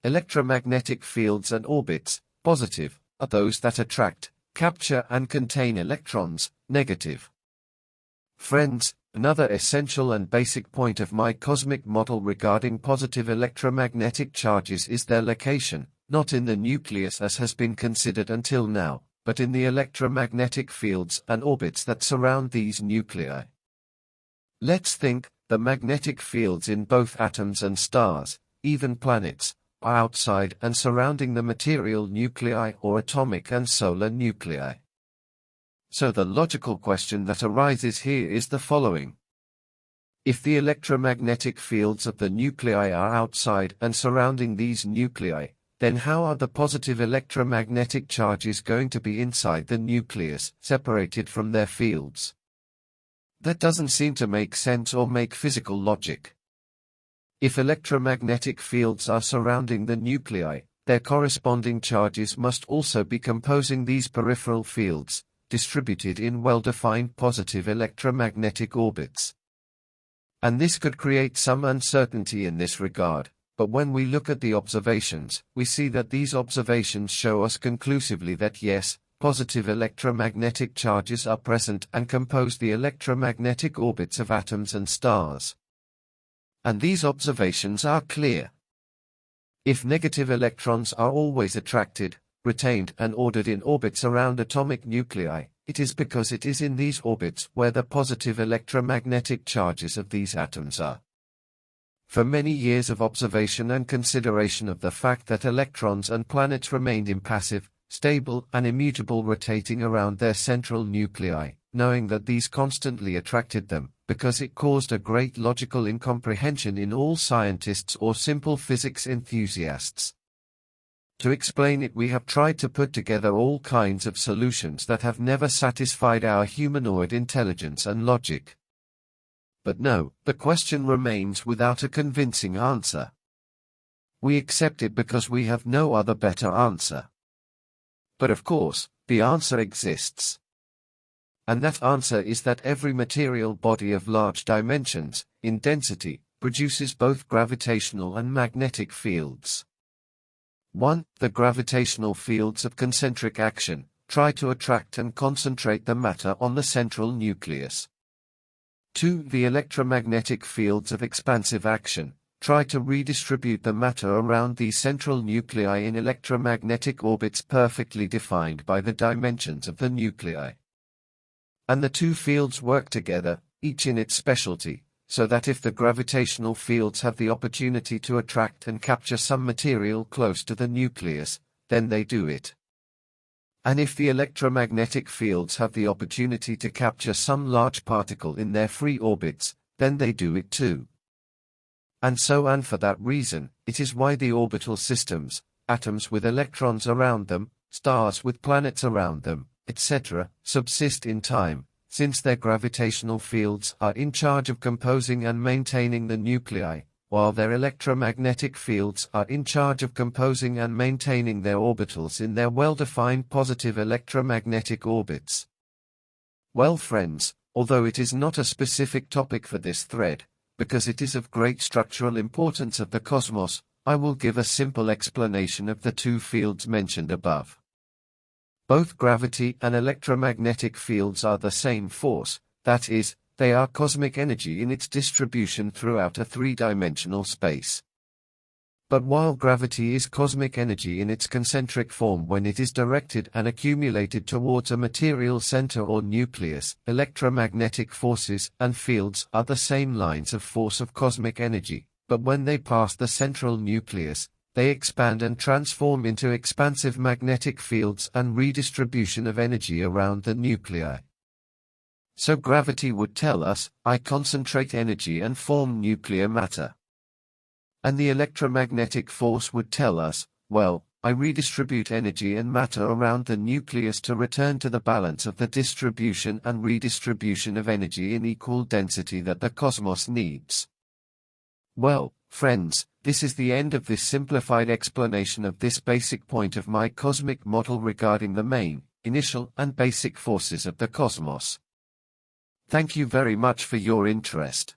Electromagnetic fields and orbits, positive, are those that attract, capture and contain electrons, negative. Friends, another essential and basic point of my cosmic model regarding positive electromagnetic charges is their location, not in the nucleus as has been considered until now, but in the electromagnetic fields and orbits that surround these nuclei. Let's think, the magnetic fields in both atoms and stars, even planets, are outside and surrounding the material nuclei or atomic and solar nuclei. So the logical question that arises here is the following. If the electromagnetic fields of the nuclei are outside and surrounding these nuclei, then how are the positive electromagnetic charges going to be inside the nucleus, separated from their fields? That doesn't seem to make sense or make physical logic. If electromagnetic fields are surrounding the nuclei, their corresponding charges must also be composing these peripheral fields, distributed in well-defined positive electromagnetic orbits. And this could create some uncertainty in this regard, but when we look at the observations, we see that these observations show us conclusively that yes, positive electromagnetic charges are present and compose the electromagnetic orbits of atoms and stars. And these observations are clear. If negative electrons are always attracted, retained and ordered in orbits around atomic nuclei, it is because it is in these orbits where the positive electromagnetic charges of these atoms are. For many years of observation and consideration of the fact that electrons and planets remained impassive, stable and immutable rotating around their central nuclei, knowing that these constantly attracted them, because it caused a great logical incomprehension in all scientists or simple physics enthusiasts. To explain it, we have tried to put together all kinds of solutions that have never satisfied our humanoid intelligence and logic. But no, the question remains without a convincing answer. We accept it because we have no other better answer. But of course, the answer exists. And that answer is that every material body of large dimensions, in density, produces both gravitational and magnetic fields. 1. The gravitational fields of concentric action try to attract and concentrate the matter on the central nucleus. 2. The electromagnetic fields of expansive action try to redistribute the matter around the central nuclei in electromagnetic orbits perfectly defined by the dimensions of the nuclei. And the two fields work together, each in its specialty, so that if the gravitational fields have the opportunity to attract and capture some material close to the nucleus, then they do it. And if the electromagnetic fields have the opportunity to capture some large particle in their free orbits, then they do it too. And for that reason, it is why the orbital systems, atoms with electrons around them, stars with planets around them, etc., subsist in time, since their gravitational fields are in charge of composing and maintaining the nuclei, while their electromagnetic fields are in charge of composing and maintaining their orbitals in their well-defined positive electromagnetic orbits. Well, friends, although it is not a specific topic for this thread, because it is of great structural importance of the cosmos, I will give a simple explanation of the two fields mentioned above. Both gravity and electromagnetic fields are the same force, that is, they are cosmic energy in its distribution throughout a three-dimensional space. But while gravity is cosmic energy in its concentric form when it is directed and accumulated towards a material center or nucleus, electromagnetic forces and fields are the same lines of force of cosmic energy, but when they pass the central nucleus, they expand and transform into expansive magnetic fields and redistribution of energy around the nuclei. So gravity would tell us, I concentrate energy and form nuclear matter. And the electromagnetic force would tell us, well, I redistribute energy and matter around the nucleus to return to the balance of the distribution and redistribution of energy in equal density that the cosmos needs. Well, friends, this is the end of this simplified explanation of this basic point of my cosmic model regarding the main, initial and basic forces of the cosmos. Thank you very much for your interest.